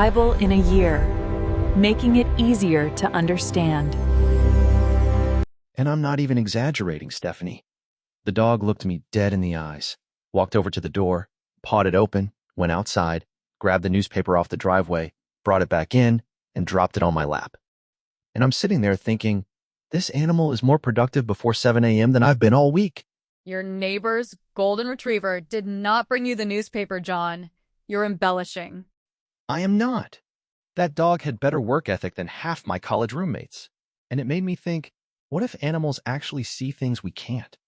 Bible in a year, making it easier to understand. And I'm not even exaggerating, Stephanie. The dog looked me dead in the eyes, walked over to the door, pawed it open, went outside, grabbed the newspaper off the driveway, brought it back in, and dropped it on my lap. And I'm sitting there thinking, this animal is more productive before 7 a.m. than I've been all week. Your neighbor's golden retriever did not bring you the newspaper, John. You're embellishing. I am not. That dog had better work ethic than half my college roommates. And it made me think, what if animals actually see things we can't?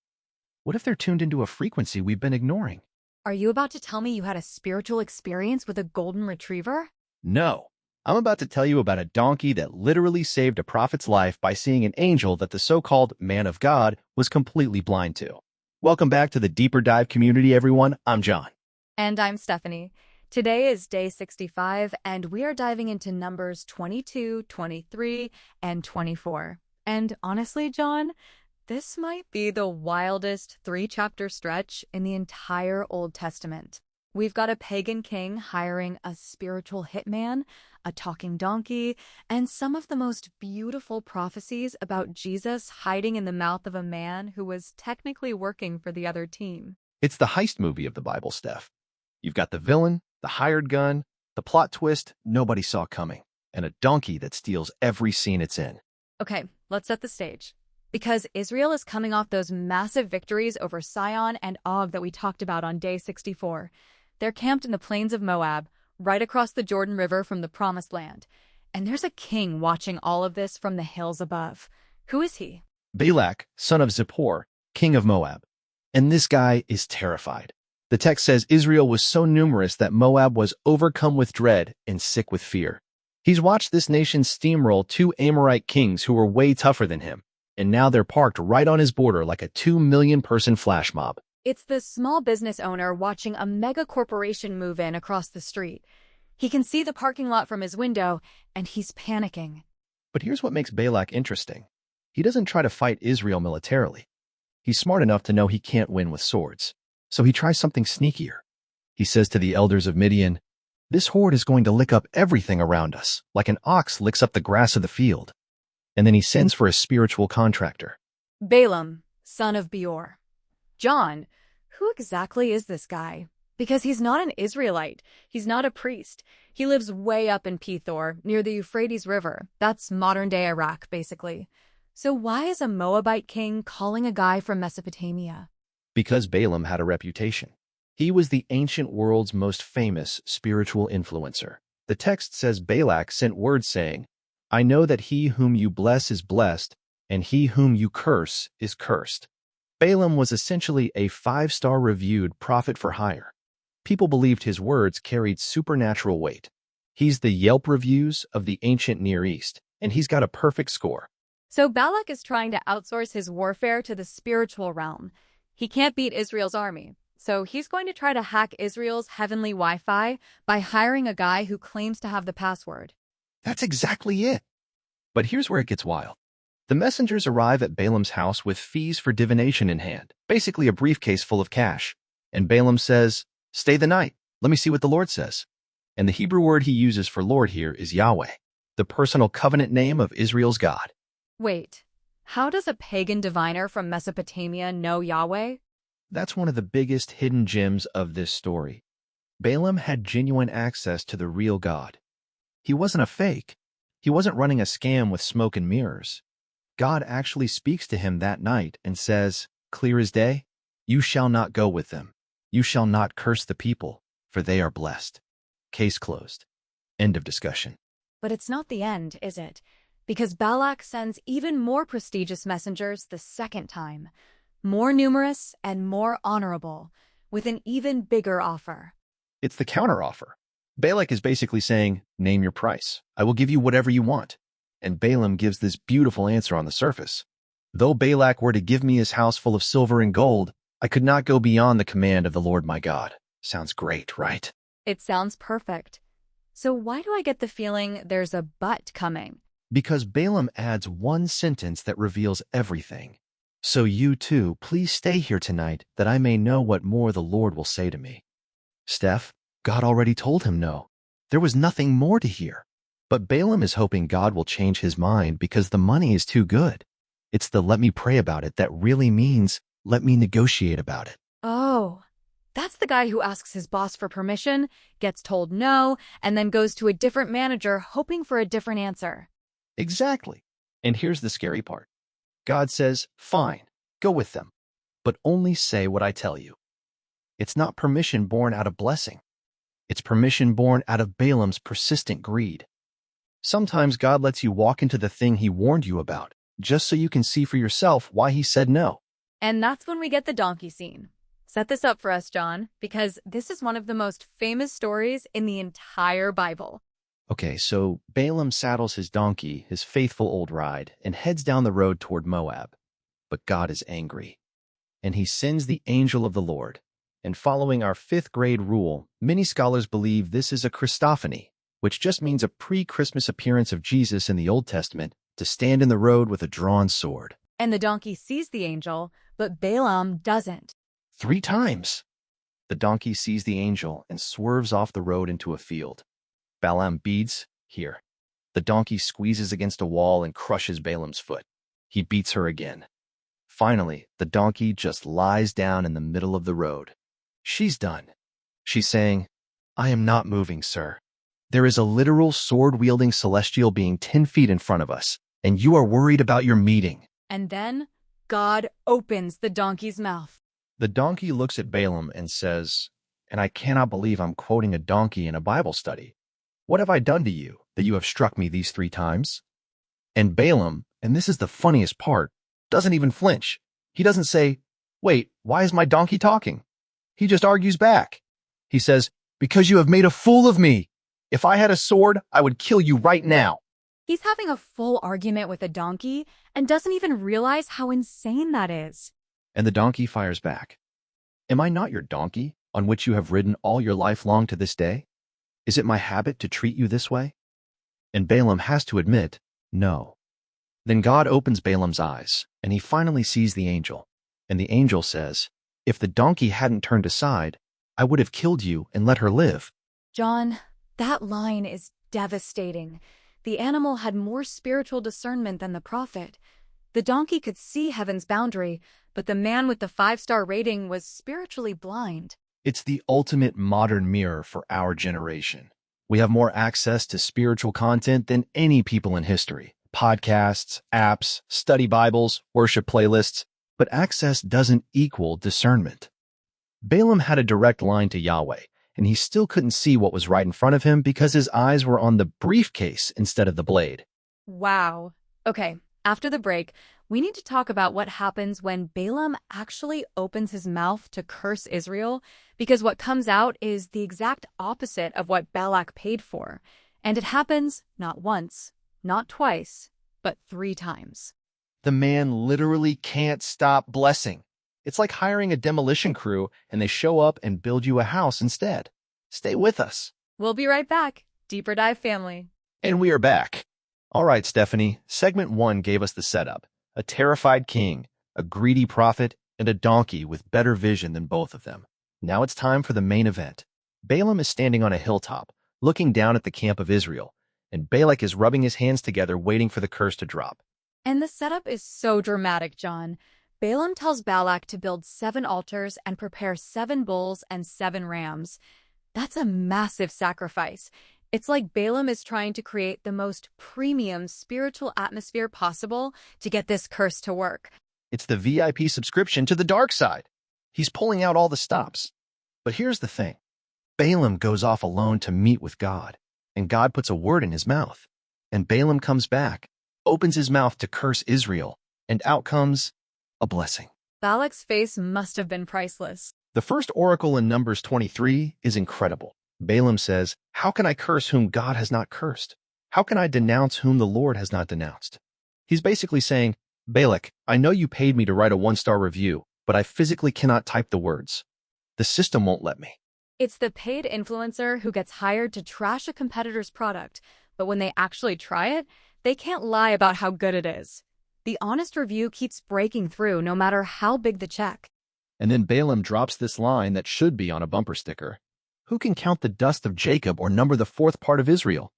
What if they're tuned into a frequency we've been ignoring? Are you about to tell me you had a spiritual experience with a golden retriever? No. I'm about to tell you about a donkey that literally saved a prophet's life by seeing an angel that the so-called man of God was completely blind to. Welcome back to the Deeper Dive community, everyone. I'm John. And I'm Stephanie. Today is day 65, and we are diving into Numbers 22, 23, and 24. And honestly, John, this might be the wildest 3-chapter stretch in the entire Old Testament. We've got a pagan king hiring a spiritual hitman, a talking donkey, and some of the most beautiful prophecies about Jesus hiding in the mouth of a man who was technically working for the other team. It's the heist movie of the Bible, Steph. You've got the villain, the hired gun, the plot twist nobody saw coming, and a donkey that steals every scene it's in. Okay, let's set the stage. Because Israel is coming off those massive victories over Sihon and Og that we talked about on day 64. They're camped in the plains of Moab, right across the Jordan River from the Promised Land. And there's a king watching all of this from the hills above. Who is he? Balak, son of Zippor, king of Moab. And this guy is terrified. The text says Israel was so numerous that Moab was overcome with dread and sick with fear. He's watched this nation steamroll 2 Amorite kings who were way tougher than him, and now they're parked right on his border like a 2 million-person flash mob. It's the small business owner watching a mega corporation move in across the street. He can see the parking lot from his window, and he's panicking. But here's what makes Balak interesting. He doesn't try to fight Israel militarily. He's smart enough to know he can't win with swords, so he tries something sneakier. He says to the elders of Midian, "This horde is going to lick up everything around us, like an ox licks up the grass of the field." And then he sends for a spiritual contractor. Balaam, son of Beor. John, who exactly is this guy? Because he's not an Israelite. He's not a priest. He lives way up in Pethor, near the Euphrates River. That's modern-day Iraq, basically. So why is a Moabite king calling a guy from Mesopotamia? Because Balaam had a reputation. He was the ancient world's most famous spiritual influencer. The text says Balak sent word saying, "I know that he whom you bless is blessed, and he whom you curse is cursed." Balaam was essentially a 5-star reviewed prophet for hire. People believed his words carried supernatural weight. He's the Yelp reviews of the ancient Near East, and he's got a perfect score. So Balak is trying to outsource his warfare to the spiritual realm. He can't beat Israel's army, so he's going to try to hack Israel's heavenly Wi-Fi by hiring a guy who claims to have the password. That's exactly it. But here's where it gets wild. The messengers arrive at Balaam's house with fees for divination in hand, basically a briefcase full of cash. And Balaam says, "Stay the night. Let me see what the Lord says." And the Hebrew word he uses for Lord here is Yahweh, the personal covenant name of Israel's God. Wait, how does a pagan diviner from Mesopotamia know Yahweh? That's one of the biggest hidden gems of this story. Balaam had genuine access to the real God. He wasn't a fake. He wasn't running a scam with smoke and mirrors. God actually speaks to him that night and says, clear as day, "You shall not go with them. You shall not curse the people, for they are blessed." Case closed. End of discussion. But it's not the end, is it? Because Balak sends even more prestigious messengers the second time, more numerous and more honorable, with an even bigger offer. It's the counteroffer. Balak is basically saying, name your price. I will give you whatever you want. And Balaam gives this beautiful answer on the surface. "Though Balak were to give me his house full of silver and gold, I could not go beyond the command of the Lord my God." Sounds great, right? It sounds perfect. So why do I get the feeling there's a but coming? Because Balaam adds one sentence that reveals everything. "So you too, please stay here tonight, that I may know what more the Lord will say to me." Steph, God already told him no. There was nothing more to hear. But Balaam is hoping God will change his mind because the money is too good. It's the let me pray about it that really means let me negotiate about it. Oh, that's the guy who asks his boss for permission, gets told no, and then goes to a different manager hoping for a different answer. Exactly. And here's the scary part. God says, fine, go with them, but only say what I tell you. It's not permission born out of blessing. It's permission born out of Balaam's persistent greed. Sometimes God lets you walk into the thing he warned you about, just so you can see for yourself why he said no. And that's when we get the donkey scene. Set this up for us, John, because this is one of the most famous stories in the entire Bible. Okay, so Balaam saddles his donkey, his faithful old ride, and heads down the road toward Moab. But God is angry, and he sends the angel of the Lord. And following our 5th grade rule, many scholars believe this is a Christophany, which just means a pre-Christmas appearance of Jesus in the Old Testament to stand in the road with a drawn sword. And the donkey sees the angel, but Balaam doesn't. 3 times. The donkey sees the angel and swerves off the road into a field. Balaam beats here. The donkey squeezes against a wall and crushes Balaam's foot. He beats her again. Finally, the donkey just lies down in the middle of the road. She's done. She's saying, I am not moving, sir. There is a literal sword-wielding celestial being 10 feet in front of us, and you are worried about your meeting. And then God opens the donkey's mouth. The donkey looks at Balaam and says, and I cannot believe I'm quoting a donkey in a Bible study. What have I done to you that you have struck me these 3 times? And Balaam, and this is the funniest part, doesn't even flinch. He doesn't say, wait, why is my donkey talking? He just argues back. He says, because you have made a fool of me. If I had a sword, I would kill you right now. He's having a full argument with a donkey and doesn't even realize how insane that is. And the donkey fires back. Am I not your donkey, on which you have ridden all your life long to this day? Is it my habit to treat you this way? And Balaam has to admit, no. Then God opens Balaam's eyes, and he finally sees the angel. And the angel says, if the donkey hadn't turned aside, I would have killed you and let her live. John, that line is devastating. The animal had more spiritual discernment than the prophet. The donkey could see heaven's boundary, but the man with the 5-star rating was spiritually blind. It's the ultimate modern mirror for our generation. We have more access to spiritual content than any people in history. Podcasts, apps, study Bibles, worship playlists, but access doesn't equal discernment. Balaam had a direct line to Yahweh, and he still couldn't see what was right in front of him because his eyes were on the briefcase instead of the blade. Wow. Okay, after the break, we need to talk about what happens when Balaam actually opens his mouth to curse Israel, because what comes out is the exact opposite of what Balak paid for. And it happens not once, not twice, but 3 times. The man literally can't stop blessing. It's like hiring a demolition crew and they show up and build you a house instead. Stay with us. We'll be right back. Deeper Dive family. And we are back. All right, Stephanie, segment 1 gave us the setup. A terrified king, a greedy prophet, and a donkey with better vision than both of them. Now it's time for the main event. Balaam is standing on a hilltop, looking down at the camp of Israel, and Balak is rubbing his hands together waiting for the curse to drop. And the setup is so dramatic, John. Balaam tells Balak to build 7 altars and prepare 7 bulls and 7 rams. That's a massive sacrifice. It's like Balaam is trying to create the most premium spiritual atmosphere possible to get this curse to work. It's the VIP subscription to the dark side. He's pulling out all the stops. But here's the thing. Balaam goes off alone to meet with God, and God puts a word in his mouth. And Balaam comes back, opens his mouth to curse Israel, and out comes a blessing. Balak's face must have been priceless. The first oracle in Numbers 23 is incredible. Balaam says, how can I curse whom God has not cursed? How can I denounce whom the Lord has not denounced? He's basically saying, Balak, I know you paid me to write a 1-star review, but I physically cannot type the words. The system won't let me. It's the paid influencer who gets hired to trash a competitor's product, but when they actually try it, they can't lie about how good it is. The honest review keeps breaking through no matter how big the check. And then Balaam drops this line that should be on a bumper sticker. Who can count the dust of Jacob or number the fourth part of Israel?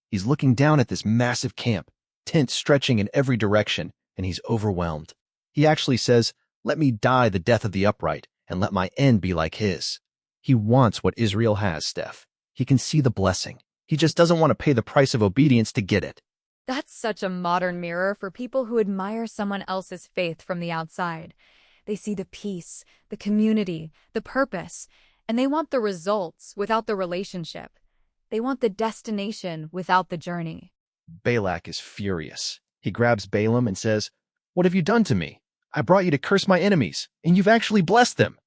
He's looking down at this massive camp, tents stretching in every direction, and he's overwhelmed. He actually says, "Let me die the death of the upright, and let my end be like his." He wants what Israel has, Steph. He can see the blessing. He just doesn't want to pay the price of obedience to get it. That's such a modern mirror for people who admire someone else's faith from the outside. They see the peace, the community, the purpose, and they want the results without the relationship. They want the destination without the journey. Balak is furious. He grabs Balaam and says, "What have you done to me? I brought you to curse my enemies, and you've actually blessed them."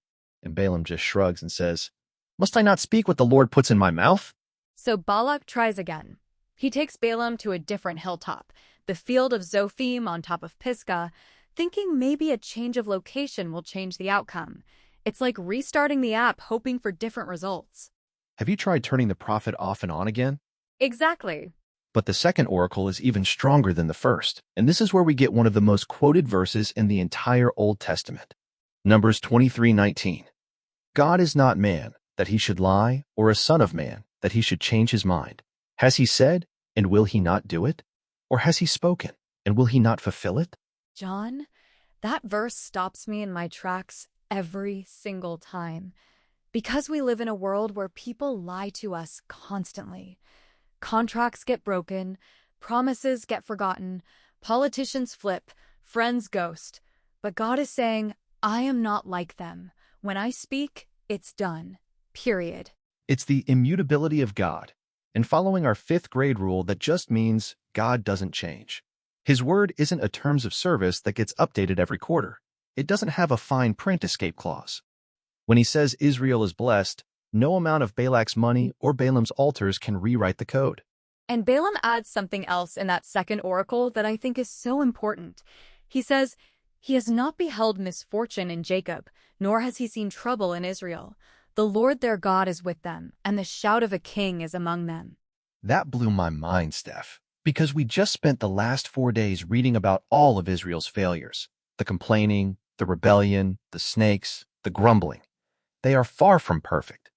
And Balaam just shrugs and says, "Must I not speak what the Lord puts in my mouth?" So Balak tries again. He takes Balaam to a different hilltop, the field of Zophim on top of Pisgah, thinking maybe a change of location will change the outcome. It's like restarting the app, hoping for different results. Have you tried turning the prophet off and on again? Exactly. But the second oracle is even stronger than the first, and this is where we get one of the most quoted verses in the entire Old Testament. Numbers 23:19. God is not man, that he should lie, or a son of man, that he should change his mind. Has he said, and will he not do it? Or has he spoken, and will he not fulfill it? John, that verse stops me in my tracks every single time. Because we live in a world where people lie to us constantly. Contracts get broken, promises get forgotten, politicians flip, friends ghost. But God is saying, I am not like them. When I speak, it's done. Period. It's the immutability of God, and following our fifth grade rule that just means God doesn't change. His word isn't a terms of service that gets updated every quarter. It doesn't have a fine print escape clause. When he says Israel is blessed, no amount of Balak's money or Balaam's altars can rewrite the code. And Balaam adds something else in that second oracle that I think is so important. He says, "He has not beheld misfortune in Jacob, nor has he seen trouble in Israel. The Lord their God is with them, and the shout of a king is among them." That blew my mind, Steph, because we just spent the last 4 days reading about all of Israel's failures. The complaining, the rebellion, the snakes, the grumbling. They are far from perfect.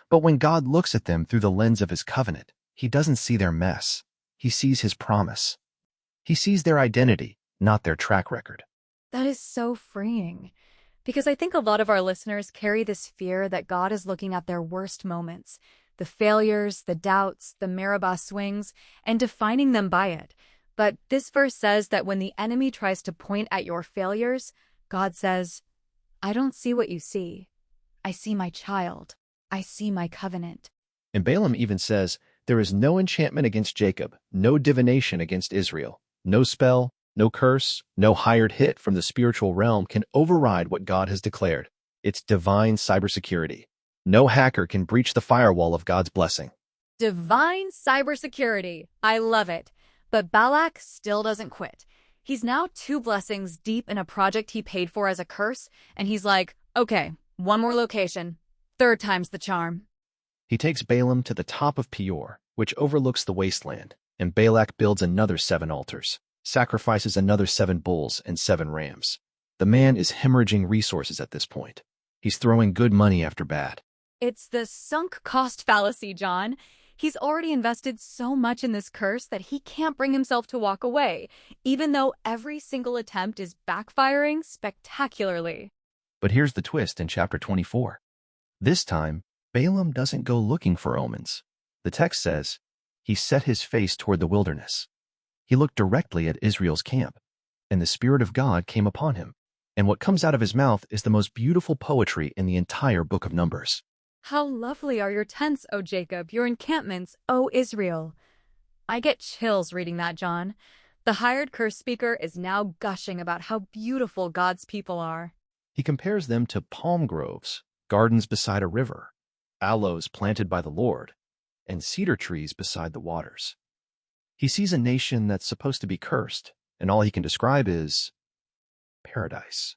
But when God looks at them through the lens of his covenant, he doesn't see their mess. He sees his promise. He sees their identity, not their track record. That is so freeing. Because I think a lot of our listeners carry this fear that God is looking at their worst moments, the failures, the doubts, the Meribah swings, and defining them by it. But this verse says that when the enemy tries to point at your failures, God says, I don't see what you see. I see my child. I see my covenant. And Balaam even says, there is no enchantment against Jacob, no divination against Israel, no spell, no curse, no hired hit from the spiritual realm can override what God has declared. It's divine cybersecurity. No hacker can breach the firewall of God's blessing. Divine cybersecurity. I love it. But Balak still doesn't quit. He's now 2 blessings deep in a project he paid for as a curse, and he's like, okay, 1 more location. 3rd time's the charm. He takes Balaam to the top of Peor, which overlooks the wasteland, and Balak builds another 7 altars, sacrifices another 7 bulls and 7 rams. The man is hemorrhaging resources at this point. He's throwing good money after bad. It's the sunk cost fallacy, John. He's already invested so much in this curse that he can't bring himself to walk away, even though every single attempt is backfiring spectacularly. But here's the twist in chapter 24. This time, Balaam doesn't go looking for omens. The text says, he set his face toward the wilderness. He looked directly at Israel's camp, and the Spirit of God came upon him. And what comes out of his mouth is the most beautiful poetry in the entire book of Numbers. How lovely are your tents, O Jacob, your encampments, O Israel. I get chills reading that, John. The hired curse speaker is now gushing about how beautiful God's people are. He compares them to palm groves, gardens beside a river, aloes planted by the Lord, and cedar trees beside the waters. He sees a nation that's supposed to be cursed, and all he can describe is paradise.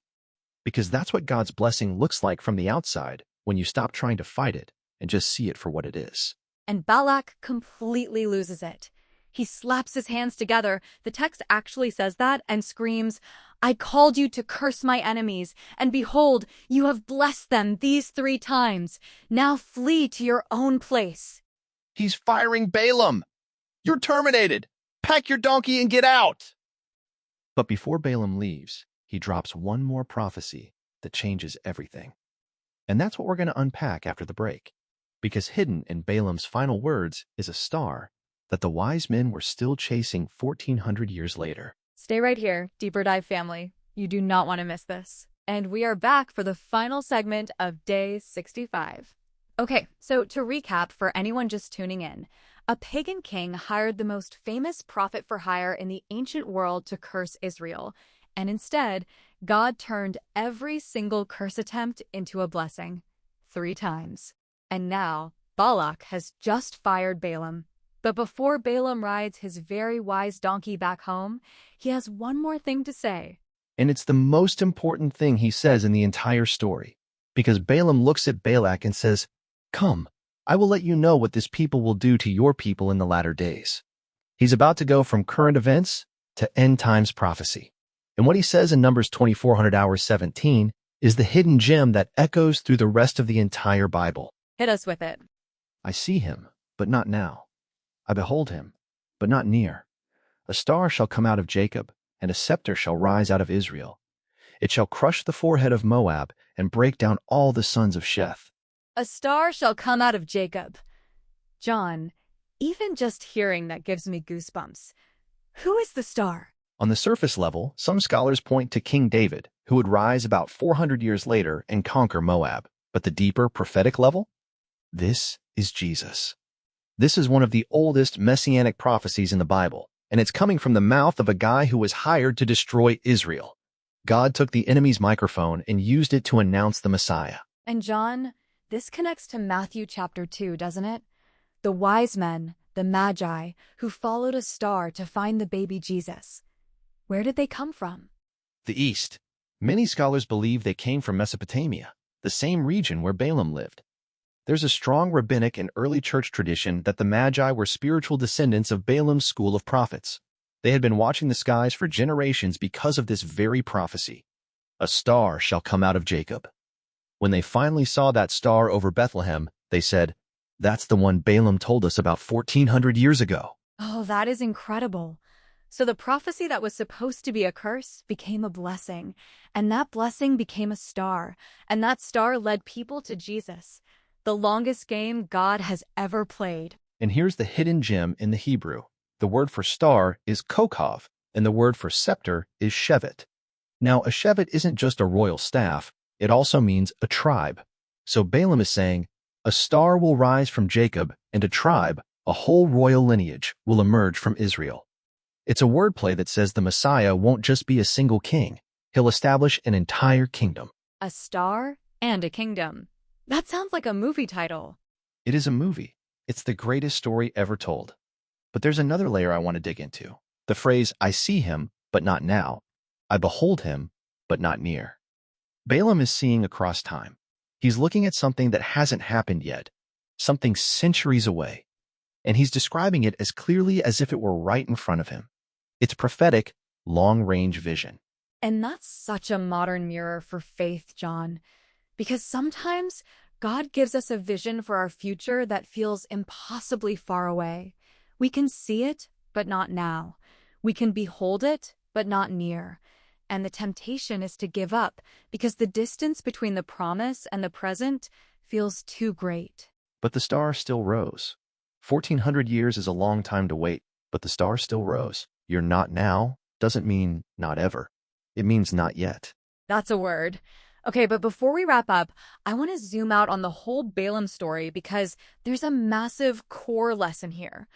Because that's what God's blessing looks like from the outside when you stop trying to fight it and just see it for what it is. And Balak completely loses it. He slaps his hands together. The text actually says that and screams, "I called you to curse my enemies, and behold, you have blessed them these 3 times. Now flee to your own place." He's firing Balaam. You're terminated. Pack your donkey and get out. But before Balaam leaves, he drops one more prophecy that changes everything. And that's what we're going to unpack after the break. Because hidden in Balaam's final words is a star that the wise men were still chasing 1,400 years later. Stay right here, Deeper Dive family. You do not want to miss this. And we are back for the final segment of Day 65. Okay, so to recap for anyone just tuning in, a pagan king hired the most famous prophet for hire in the ancient world to curse Israel. And instead, God turned every single curse attempt into a blessing 3 times. And now, Balak has just fired Balaam. But before Balaam rides his very wise donkey back home, he has one more thing to say. And it's the most important thing he says in the entire story. Because Balaam looks at Balak and says, "Come, I will let you know what this people will do to your people in the latter days." He's about to go from current events to end times prophecy. And what he says in Numbers 2400 hours 17 is the hidden gem that echoes through the rest of the entire Bible. Hit us with it. I see him, but not now. I behold him, but not near. A star shall come out of Jacob, and a scepter shall rise out of Israel. It shall crush the forehead of Moab and break down all the sons of Sheth. A star shall come out of Jacob. John, even just hearing that gives me goosebumps. Who is the star? On the surface level, some scholars point to King David, who would rise about 400 years later and conquer Moab. But the deeper prophetic level? This is Jesus. This is one of the oldest messianic prophecies in the Bible, and it's coming from the mouth of a guy who was hired to destroy Israel. God took the enemy's microphone and used it to announce the Messiah. And John, this connects to Matthew chapter 2, doesn't it? The wise men, the Magi, who followed a star to find the baby Jesus. Where did they come from? The East. Many scholars believe they came from Mesopotamia, the same region where Balaam lived. There's a strong rabbinic and early church tradition that the Magi were spiritual descendants of Balaam's school of prophets. They had been watching the skies for generations because of this very prophecy. A star shall come out of Jacob. When they finally saw that star over Bethlehem, they said, "That's the one Balaam told us about 1,400 years ago." Oh, that is incredible. So the prophecy that was supposed to be a curse became a blessing, and that blessing became a star, and that star led people to Jesus. The longest game God has ever played. And here's the hidden gem in the Hebrew. The word for star is kokov, and the word for scepter is shevet. Now, a shevet isn't just a royal staff, it also means a tribe. So Balaam is saying, a star will rise from Jacob, and a tribe, a whole royal lineage, will emerge from Israel. It's a wordplay that says the Messiah won't just be a single king. He'll establish an entire kingdom. A star and a kingdom. That sounds like a movie title. It is a movie. It's the greatest story ever told. But there's another layer I want to dig into. The phrase, "I see him, but not now. I behold him, but not near." Balaam is seeing across time. He's looking at something that hasn't happened yet, something centuries away. And he's describing it as clearly as if it were right in front of him. It's prophetic, long-range vision. And that's such a modern mirror for faith, John. Because sometimes God gives us a vision for our future that feels impossibly far away. We can see it, but not now. We can behold it, but not near. And the temptation is to give up because the distance between the promise and the present feels too great. But the star still rose. 1,400 years is a long time to wait, but the star still rose. You're not now doesn't mean not ever. It means not yet. That's a word. Okay, but before we wrap up, I want to zoom out on the whole Balaam story because there's a massive core lesson here.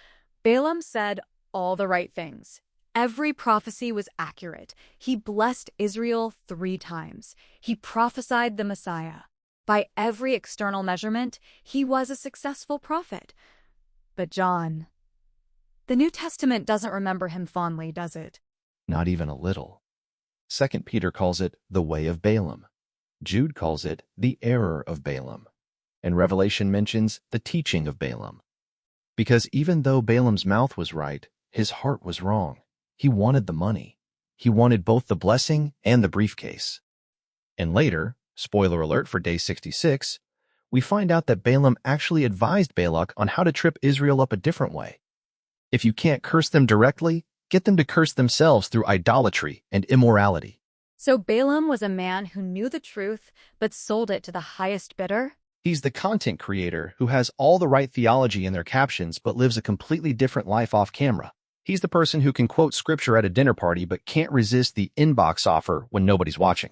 Balaam said all the right things. Every prophecy was accurate. He blessed Israel 3 times. He prophesied the Messiah. By every external measurement, he was a successful prophet. But John, the New Testament doesn't remember him fondly, does it? Not even a little. 2 Peter calls it the way of Balaam. Jude calls it the error of Balaam. And Revelation mentions the teaching of Balaam. Because even though Balaam's mouth was right, His heart was wrong. He wanted the money. He wanted both the blessing and the briefcase. And later, spoiler alert for day 66, we find out that Balaam actually advised Balak on how to trip Israel up a different way. If you can't curse them directly, get them to curse themselves through idolatry and immorality. So Balaam was a man who knew the truth but sold it to the highest bidder? He's the content creator who has all the right theology in their captions but lives a completely different life off camera. He's the person who can quote scripture at a dinner party but can't resist the inbox offer when nobody's watching.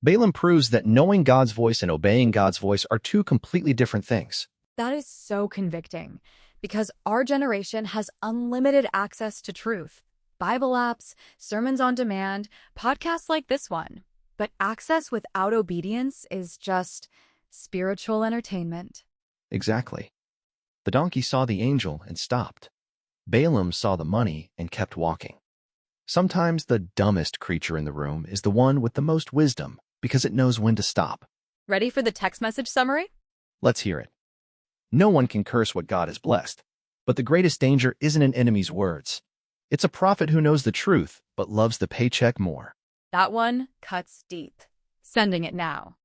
Balaam proves that knowing God's voice and obeying God's voice are two completely different things. That is so convicting, because our generation has unlimited access to truth. Bible apps, sermons on demand, podcasts like this one. But access without obedience is just spiritual entertainment. Exactly. The donkey saw the angel and stopped. Balaam saw the money and kept walking. Sometimes the dumbest creature in the room is the one with the most wisdom because it knows when to stop. Ready for the text message summary? Let's hear it. No one can curse what God has blessed, but the greatest danger isn't an enemy's words. It's a prophet who knows the truth but loves the paycheck more. That one cuts deep. Sending it now.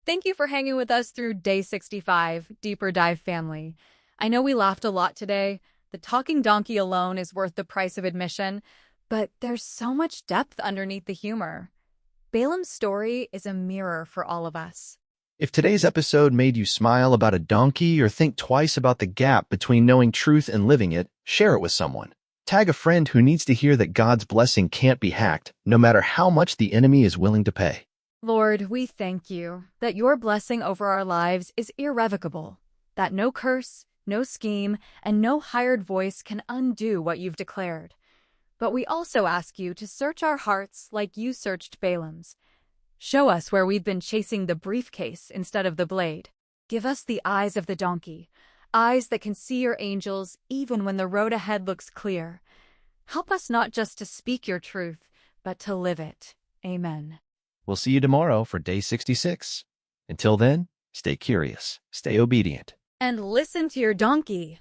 Thank you for hanging with us through day 65, Deeper Dive family. I know we laughed a lot today. The talking donkey alone is worth the price of admission, but there's so much depth underneath the humor. Balaam's story is a mirror for all of us. If today's episode made you smile about a donkey or think twice about the gap between knowing truth and living it, share it with someone. Tag a friend who needs to hear that God's blessing can't be hacked, no matter how much the enemy is willing to pay. Lord, we thank you that your blessing over our lives is irrevocable, that no curse, no scheme, and no hired voice can undo what you've declared. But we also ask you to search our hearts like you searched Balaam's. Show us where we've been chasing the briefcase instead of the blade. Give us the eyes of the donkey, eyes that can see your angels even when the road ahead looks clear. Help us not just to speak your truth, but to live it. Amen. We'll see you tomorrow for day 66. Until then, stay curious, stay obedient. And listen to your donkey.